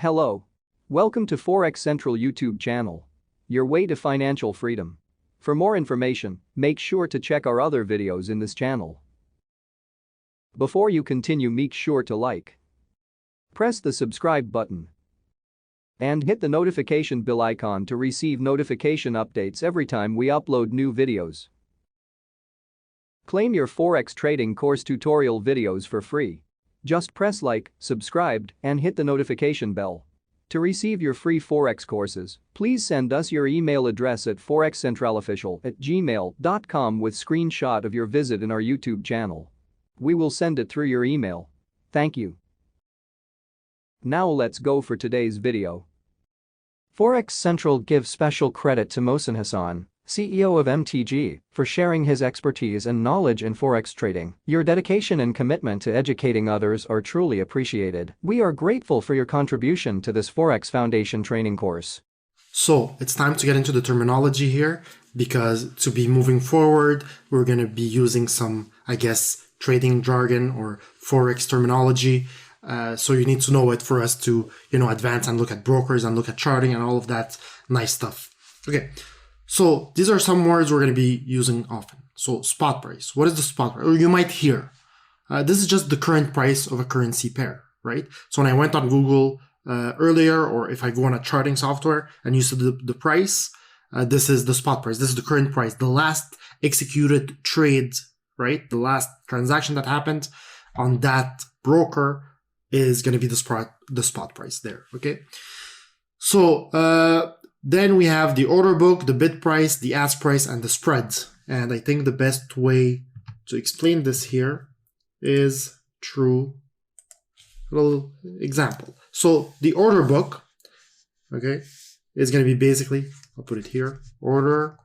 Hello. Welcome to Forex Central YouTube channel. Your way to financial freedom. For more information, make sure to check our other videos in this channel. Before you continue, make sure to like, press the subscribe button, and hit the notification bell icon to receive notification updates every time we upload new videos. Claim your Forex trading course tutorial videos for free. Just press like, subscribe, and hit the notification bell. To receive your free Forex courses, please send us your email address at forexcentralofficial@gmail.com with screenshot of your visit in our YouTube channel. We will send it through your email. Thank you. Now let's go for today's video. Forex Central gives special credit to Mohsen Hassan, CEO of MTG, for sharing his expertise and knowledge in Forex trading. Your dedication and commitment to educating others are truly appreciated. We are grateful for your contribution to this Forex Foundation training course. So it's time to get into the terminology here, because to be moving forward, we're going to be using some, trading jargon or Forex terminology. So you need to know it for us to, advance and look at brokers and look at charting and all of that nice stuff. Okay. So these are some words we're going to be using often. So spot price. What is the spot price? Or you might hear, this is just the current price of a currency pair, right? So when I went on Google earlier, or if I go on a charting software and you see the price, this is the spot price. This is the current price, the last executed trade, right? The last transaction that happened on that broker is going to be the spot price there, okay? So, then we have the order book, the bid price, the ask price, and the spread. And I think the best way to explain this here is through a little example. So the order book, okay, is going to be basically, I'll put it here, order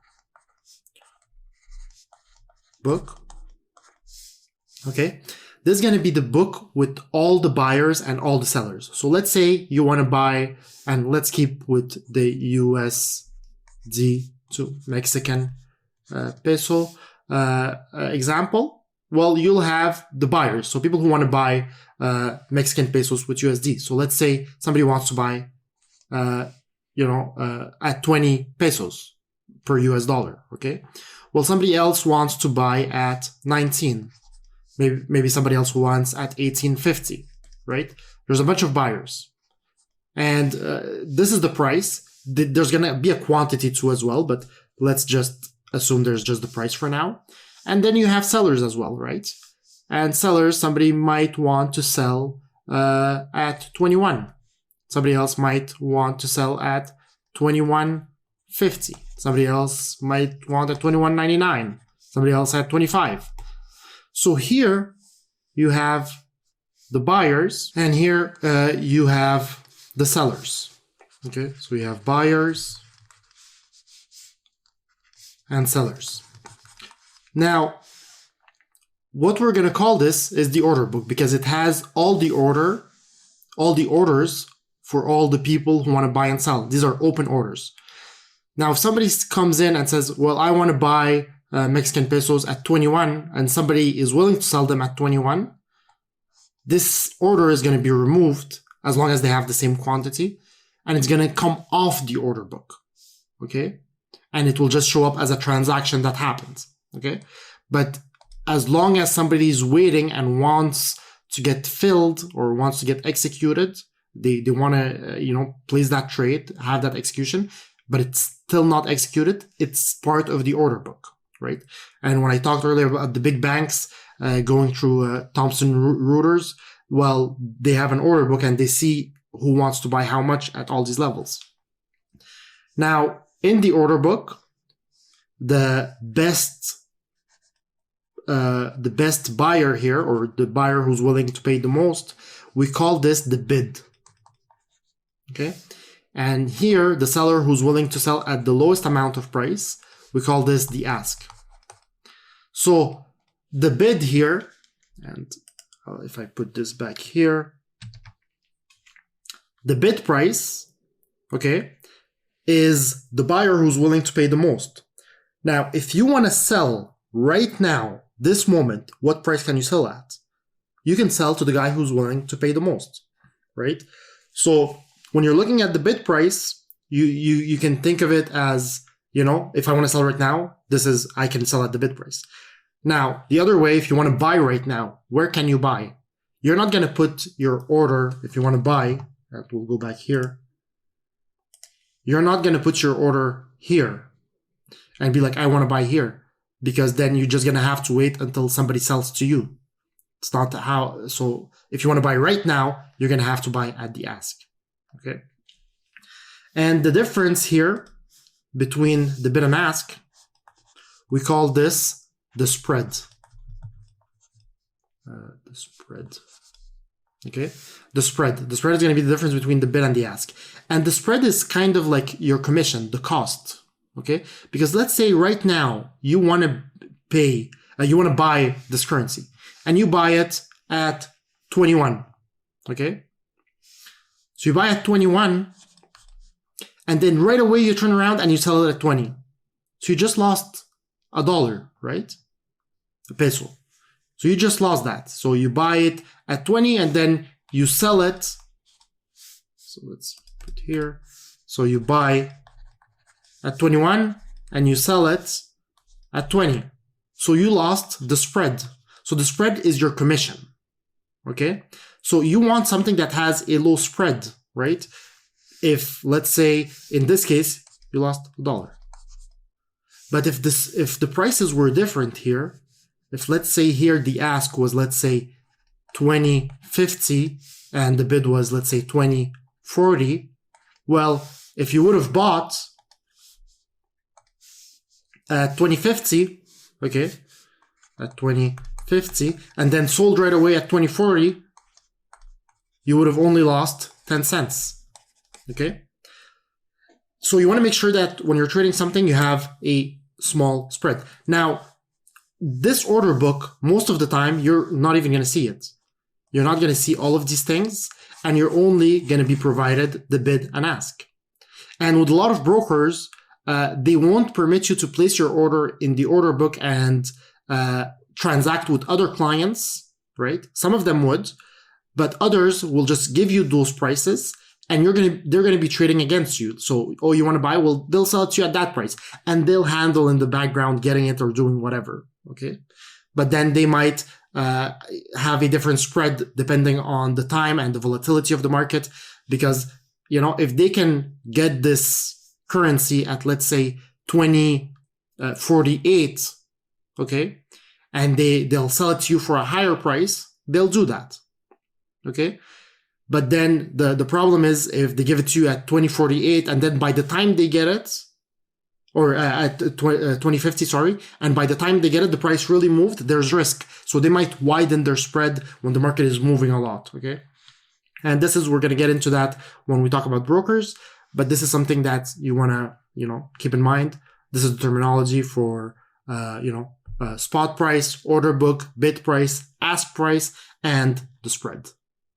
book. Okay, this is going to be the book with all the buyers and all the sellers. So let's say you want to buy, and let's keep with the USD to Mexican peso example. Well, you'll have the buyers, so people who want to buy Mexican pesos with USD. So let's say somebody wants to buy, at 20 pesos per US dollar, okay? Well, somebody else wants to buy at 19. Maybe somebody else who wants at 18.50, right? There's a bunch of buyers. And this is the price. There's going to be a quantity too as well, but let's just assume there's just the price for now. And then you have sellers as well, right? And sellers, somebody might want to sell at 21. Somebody else might want to sell at 21.50. Somebody else might want at 21.99. Somebody else at 25. So here you have the buyers, and here you have the sellers. Okay, so we have buyers and sellers. Now, what we're going to call this is the order book, because it has all the orders for all the people who want to buy and sell. These are open orders. Now, if somebody comes in and says, well, I want to buy Mexican pesos at 21, and somebody is willing to sell them at 21, this order is going to be removed as long as they have the same quantity, and it's going to come off the order book, okay? And it will just show up as a transaction that happens, okay? But as long as somebody is waiting and wants to get filled or wants to get executed, they want to, place that trade, have that execution, but it's still not executed, it's part of the order book, right? And when I talked earlier about the big banks going through Thomson Reuters, well, they have an order book and they see who wants to buy how much at all these levels. Now, in the order book, the best buyer here, or the buyer who's willing to pay the most, we call this the bid. Okay, and here the seller who's willing to sell at the lowest amount of price, we call this the ask. So the bid here, and if I put this back here, the bid price, okay, is the buyer who's willing to pay the most. Now, if you want to sell right now, this moment, what price can you sell at? You can sell to the guy who's willing to pay the most, right? So when you're looking at the bid price, you can think of it as, if I want to sell right now, I can sell at the bid price. Now, the other way, if you want to buy right now, where can you buy? You're not going to put your order, if you want to buy, we'll go back here. You're not going to put your order here and be like, I want to buy here, because then you're just going to have to wait until somebody sells to you. It's not how, so if you want to buy right now, you're going to have to buy at the ask. Okay. And the difference here between the bid and ask, we call this the spread. The spread. Okay. The spread is going to be the difference between the bid and the ask. And the spread is kind of like your commission, the cost. Okay. Because let's say right now you want to buy this currency and you buy it at 21. Okay. So you buy at 21 and then right away you turn around and you sell it at 20. So you just lost $1, right? A peso. So you just lost that. So you buy it at 20 and then you sell it. So let's put here. So you buy at 21 and you sell it at 20. So you lost the spread. So the spread is your commission. Okay. So you want something that has a low spread, right? If, let's say, in this case, you lost $1. But if the prices were different here, if let's say here the ask was, let's say, 20.50 and the bid was, let's say, 20.40, well, if you would have bought at 20.50, okay, at 20.50 and then sold right away at 20.40, you would have only lost 10 cents. Okay. So you want to make sure that when you're trading something, you have a small spread. Now, this order book, most of the time, you're not even going to see it. You're not going to see all of these things, and you're only going to be provided the bid and ask. And with a lot of brokers, they won't permit you to place your order in the order book and transact with other clients, right? Some of them would, but others will just give you those prices and they're going to be trading against you. So, oh, you want to buy? Well, they'll sell it to you at that price and they'll handle in the background getting it or doing whatever. Okay. But then they might have a different spread depending on the time and the volatility of the market, because, if they can get this currency at, let's say, 20.48, okay, and they'll sell it to you for a higher price, they'll do that. Okay. But then the problem is if they give it to you at 20.48 and then by the time they get it, or at 20.50, sorry, and by the time they get it, the price really moved, there's risk. So they might widen their spread when the market is moving a lot, okay? And we're going to get into that when we talk about brokers, but this is something that you want to, keep in mind. This is the terminology for, spot price, order book, bid price, ask price, and the spread.